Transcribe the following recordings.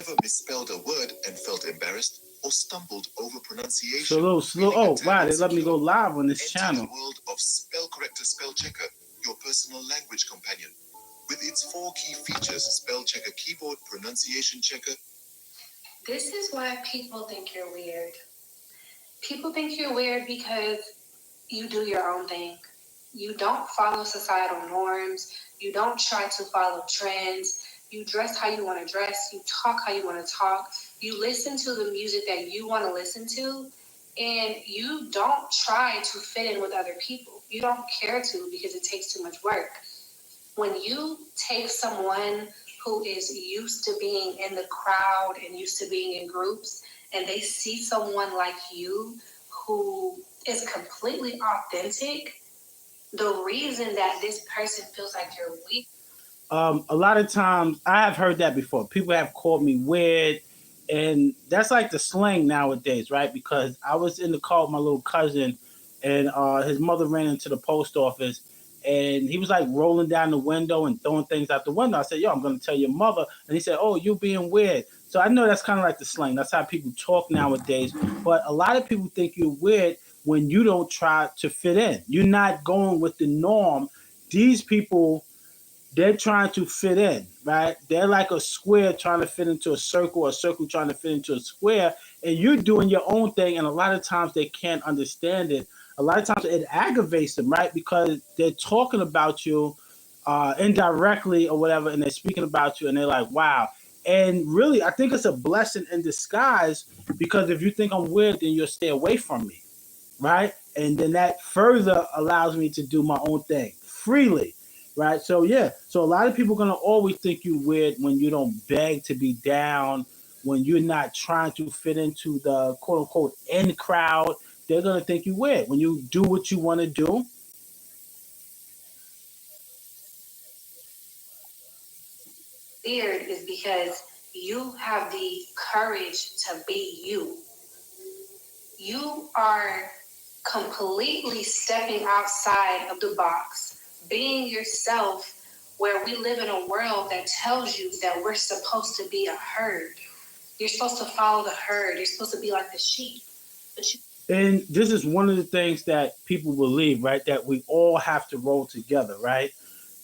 ever misspelled a word and felt embarrassed or stumbled over pronunciation? Slow, slow. Feeling a Oh, tad wow, they let me insecure? go live on this Enter the channel. world of Spell Corrector Spell Checker, your personal language companion. With its 4 key features, Spell Checker Keyboard Pronunciation Checker. This is why people think you're weird. People think you're weird because you do your own thing. You don't follow societal norms. You don't try to follow trends. You dress how you want to dress. You talk how you want to talk. You listen to the music that you want to listen to. And you don't try to fit in with other people. You don't care to because it takes too much work. When you take someone who is used to being in the crowd and used to being in groups, and they see someone like you who is completely authentic, the reason that this person feels like you're weak. A lot of times I have heard that before. People have called me weird, and that's like the slang nowadays, right? Because I was in the car with my little cousin, and his mother ran into the post office, and he was like rolling down the window and throwing things out the window. I said, "Yo, I'm gonna tell your mother," and he said, "Oh, you being weird." So I know that's kind of like the slang. That's how people talk nowadays. But a lot of people think you're weird when you don't try to fit in. You're not going with the norm. These people, they're trying to fit in, right? They're like a square trying to fit into a circle trying to fit into a square, and you're doing your own thing. And a lot of times they can't understand it. A lot of times it aggravates them, right? Because they're talking about you indirectly or whatever, and they're speaking about you, and they're like, wow. And really, I think it's a blessing in disguise because if you think I'm weird, then you'll stay away from me, right? And then that further allows me to do my own thing freely, right? So yeah, so a lot of people are gonna always think you weird when you don't beg to be down, when you're not trying to fit into the quote unquote in crowd. They're gonna think you weird when you do what you want to do. Weird is because you have the courage to be you. You are completely stepping outside of the box, being yourself, where we live in a world that tells you that we're supposed to be a herd. You're supposed to follow the herd. You're supposed to be like the sheep. But you And this is one of the things that people believe, right? That we all have to roll together, right?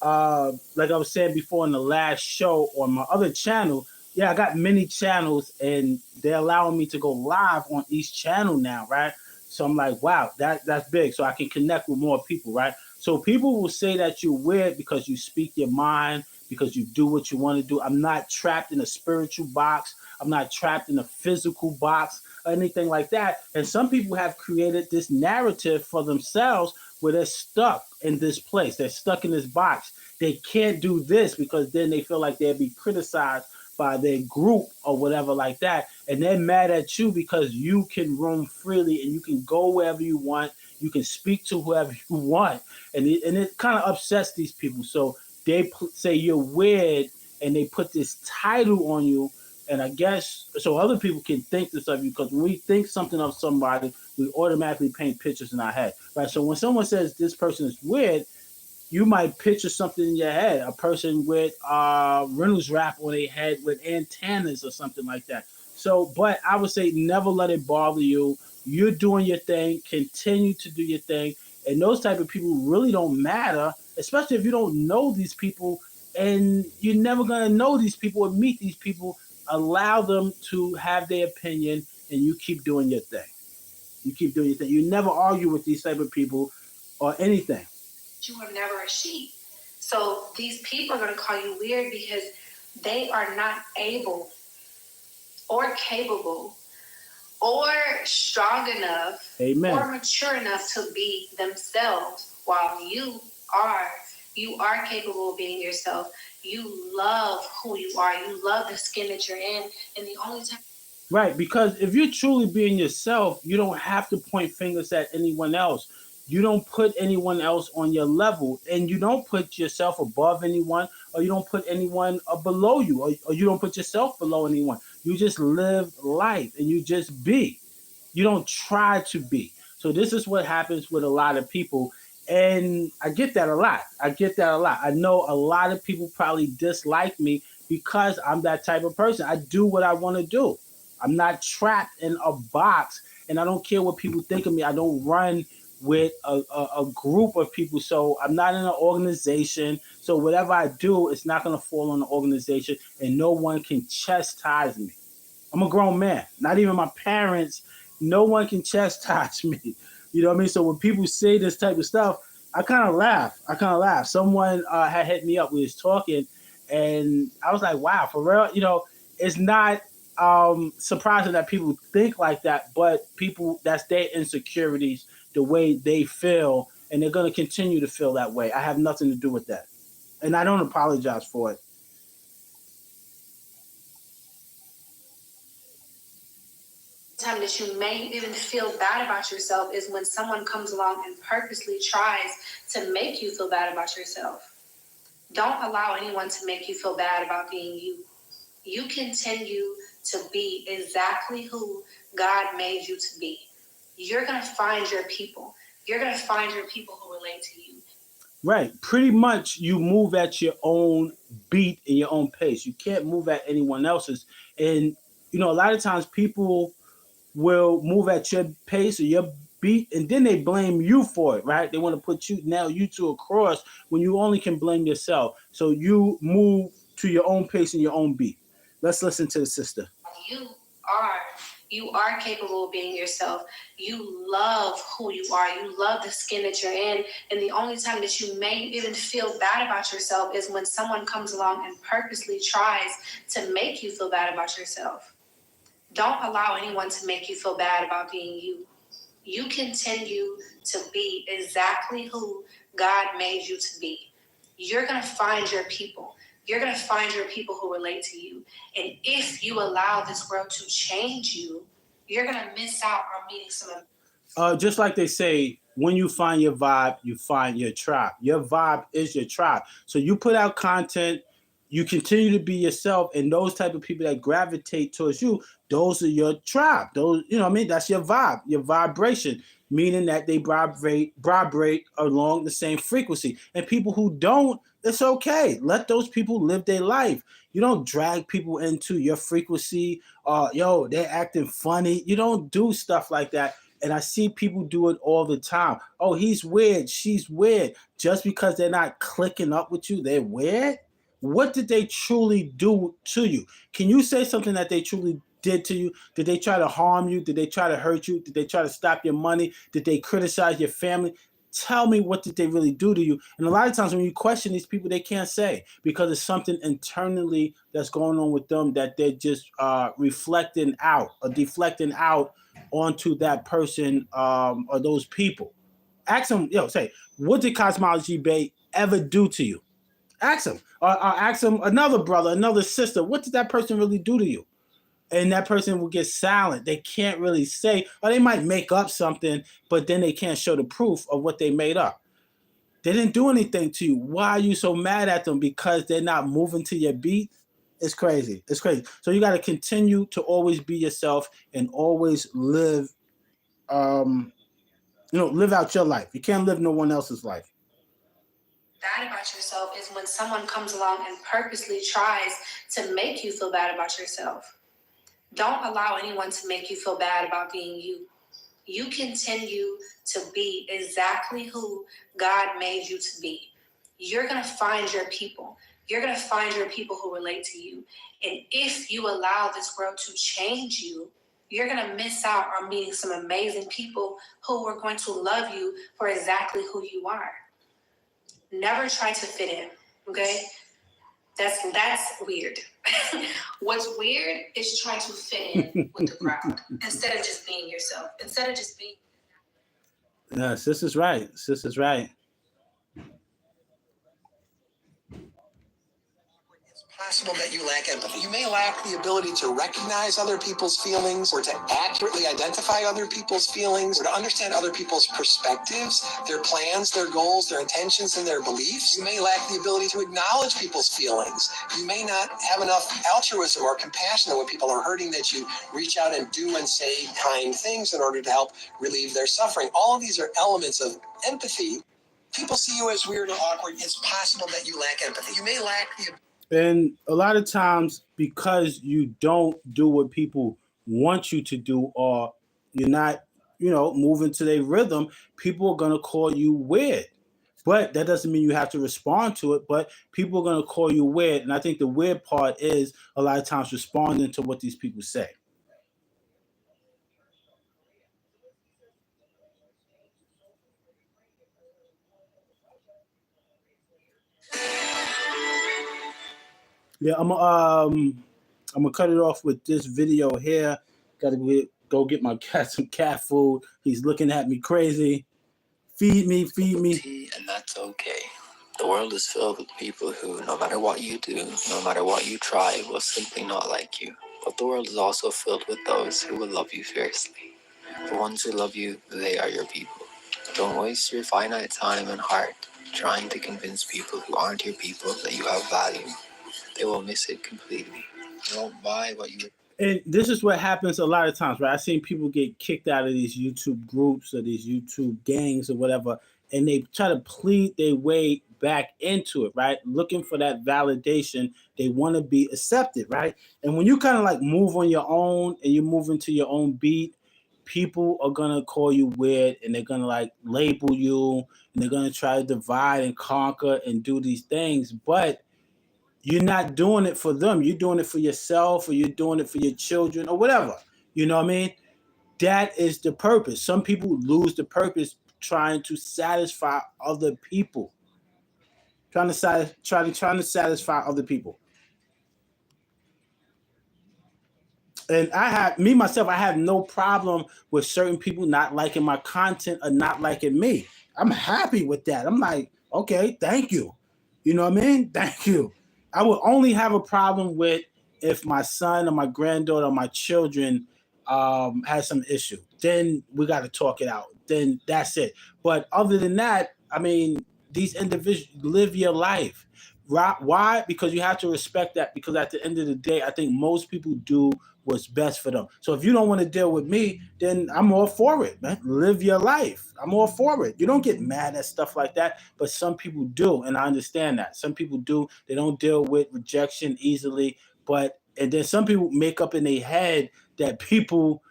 Like I was saying before in the last show on my other channel, yeah, I got many channels and they're allowing me to go live on each channel now, right? So I'm like, wow, that's big. So I can connect with more people, right? So people will say that you're weird because you speak your mind, because you do what you want to do. I'm not trapped in a spiritual box. I'm not trapped in a physical box or anything like that. And some people have created this narrative for themselves where they're stuck in this place. They're stuck in this box. They can't do this because then they feel like they'll be criticized by their group or whatever like that. And they're mad at you because you can roam freely and you can go wherever you want. You can speak to whoever you want. And it kind of upsets these people. So they say you're weird and they put this title on you. And I guess so other people can think this of you because when we think something of somebody, we automatically paint pictures in our head, right? So when someone says this person is weird, you might picture something in your head, a person with Reynolds wrap on their head with antennas or something like that. So, but I would say never let it bother you. You're doing your thing, continue to do your thing, and those type of people really don't matter, especially if you don't know these people, and you're never gonna know these people or meet these people. Allow them to have their opinion, and you keep doing your thing. You keep doing your thing. You never argue with these type of people or anything. were never a sheep. So these people are going to call you weird because they are not able or capable or strong enough Amen. or mature enough to be themselves, while you are capable of being yourself. You love who you are. You love the skin that you're in. And the only time Right, because if you're truly being yourself, you don't have to point fingers at anyone else. You don't put anyone else on your level, and you don't put yourself above anyone, or you don't put anyone below you, or you don't put yourself below anyone. You just live life and you just be. You don't try to be. So this is what happens with a lot of people. And I get that a lot. I get that a lot. I know a lot of people probably dislike me because I'm that type of person. I do what I want to do. I'm not trapped in a box, and I don't care what people think of me. I don't run with a group of people, so I'm not in an organization. So whatever I do, it's not going to fall on the organization, and no one can chastise me. I'm a grown man. Not even my parents. No one can chastise me. You know what I mean? So when people say this type of stuff, I kind of laugh. Someone had hit me up. We was talking, and I was like, "Wow, for real?" You know, it's not surprising that people think like that, but people, that's their insecurities, the way they feel, and they're going to continue to feel that way. I have nothing to do with that, and I don't apologize for it. Time that you may even feel bad about yourself is when someone comes along and purposely tries to make you feel bad about yourself. Don't allow anyone to make you feel bad about being you. You continue to be exactly who God made you to be. You're going to find your people. You're going to find your people who relate to you. Right. Pretty much you move at your own beat and your own pace. You can't move at anyone else's. And, you know, a lot of times people will move at your pace or your beat, and then they blame you for it, right? They want to put you, nail you to a cross when you only can blame yourself. So you move to your own pace and your own beat. Let's listen to the sister. You are capable of being yourself. You love who you are. You love the skin that you're in. And the only time that you may even feel bad about yourself is when someone comes along and purposely tries to make you feel bad about yourself. Don't allow anyone to make you feel bad about being you. You continue to be exactly who God made you to be. You're going to find your people. You're going to find your people who relate to you. And if you allow this world to change you, you're going to miss out on meeting some. Just like they say, when you find your vibe, you find your tribe. Your vibe is your tribe. So you put out content, you continue to be yourself, and those type of people that gravitate towards you, those are your tribe. Those, you know what I mean? That's your vibe, your vibration, meaning that they vibrate along the same frequency. And people who don't, it's okay. Let those people live their life. You don't drag people into your frequency. Yo, they're acting funny. You don't do stuff like that. And I see people do it all the time. Oh, he's weird. She's weird. Just because they're not clicking up with you, they're weird? What did they truly do to you? Can you say something that they truly did to you? Did they try to harm you? Did they try to hurt you? Did they try to stop your money? Did they criticize your family? Tell me, what did they really do to you? And a lot of times when you question these people, they can't say, because it's something internally that's going on with them that they're just reflecting out or deflecting out onto that person or those people. Ask them, say, what did Cosmology Bay ever do to you? Ask them. Or ask them, another brother, another sister, what did that person really do to you? And that person will get silent. They can't really say, or they might make up something, but then they can't show the proof of what they made up. They didn't do anything to you. Why are you so mad at them? Because they're not moving to your beat? It's crazy. It's crazy. So you got to continue to always be yourself and always live, live out your life. You can't live no one else's life. Bad about yourself is when someone comes along and purposely tries to make you feel bad about yourself. Don't allow anyone to make you feel bad about being you. You continue to be exactly who God made you to be. You're going to find your people. You're going to find your people who relate to you. And if you allow this world to change you, you're going to miss out on meeting some amazing people who are going to love you for exactly who you are. Never try to fit in, okay? That's weird. What's weird is trying to fit in with the crowd instead of just being yourself. Instead of just being. Yeah, sis is right. Sis is right. Possible that you lack empathy. You may lack the ability to recognize other people's feelings or to accurately identify other people's feelings or to understand other people's perspectives, their plans, their goals, their intentions, and their beliefs. You may lack the ability to acknowledge people's feelings. You may not have enough altruism or compassion when people are hurting that you reach out and do and say kind things in order to help relieve their suffering. All of these are elements of empathy. People see you as weird or awkward. It's possible that you lack empathy. You may lack the And a lot of times, because you don't do what people want you to do, or you're not, moving to their rhythm, people are going to call you weird. But that doesn't mean you have to respond to it. But people are going to call you weird. And I think the weird part is a lot of times responding to what these people say. Yeah, I'm gonna cut it off with this video here. Gotta go get my cat some cat food. He's looking at me crazy. Feed me, feed me. And that's okay. The world is filled with people who, no matter what you do, no matter what you try, will simply not like you. But the world is also filled with those who will love you fiercely. The ones who love you, they are your people. Don't waste your finite time and heart trying to convince people who aren't your people that you have value. They will miss it completely. They won't buy what you... And this is what happens a lot of times, right? I've seen people get kicked out of these YouTube groups or these YouTube gangs or whatever, and they try to plead their way back into it, right? Looking for that validation. They want to be accepted, right? And when you kind of like move on your own and you move into your own beat, people are going to call you weird, and they're going to like label you, and they're going to try to divide and conquer and do these things. But you're not doing it for them. You're doing it for yourself, or you're doing it for your children, or whatever. You know what I mean? That is the purpose. Some people lose the purpose trying to satisfy other people. Trying to satisfy other people. And I have no problem with certain people not liking my content or not liking me. I'm happy with that. I'm like, okay, thank you. You know what I mean? Thank you. I would only have a problem with if my son or my granddaughter or my children has some issue. Then we got to talk it out. Then that's it. But other than that, I mean, these individuals live your life. Why? Because you have to respect that, because at the end of the day, I think most people do what's best for them. So if you don't want to deal with me, then I'm all for it, man. Live your life. I'm all for it. You don't get mad at stuff like that, but some people do, and I understand that. Some people do. They don't deal with rejection easily, and then some people make up in their head that people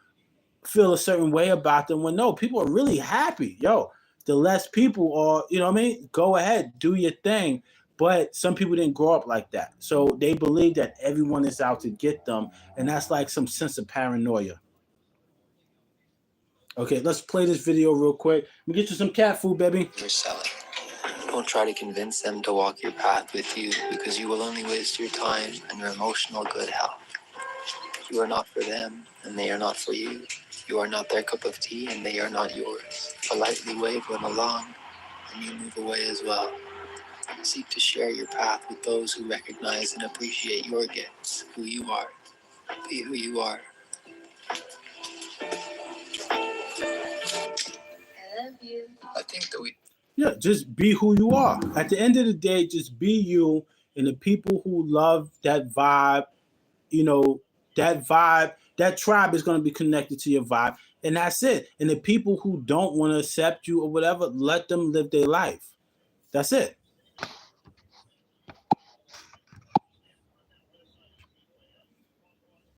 feel a certain way about them when no, people are really happy. Yo, the less people are, you know what I mean? Go ahead, do your thing. But some people didn't grow up like that. So they believe that everyone is out to get them. And that's like some sense of paranoia. Okay, let's play this video real quick. Let me get you some cat food, baby. You're selling. Don't try to convince them to walk your path with you, because you will only waste your time and your emotional good health. You are not for them, and they are not for you. You are not their cup of tea, and they are not yours. Politely wave them along, and you move away as well. Seek to share your path with those who recognize and appreciate your gifts, who you are. Be who you are. I love you. I think that Yeah, just be who you are. At the end of the day, just be you, and the people who love that vibe, that tribe is going to be connected to your vibe, and that's it. And the people who don't want to accept you or whatever, let them live their life. That's it.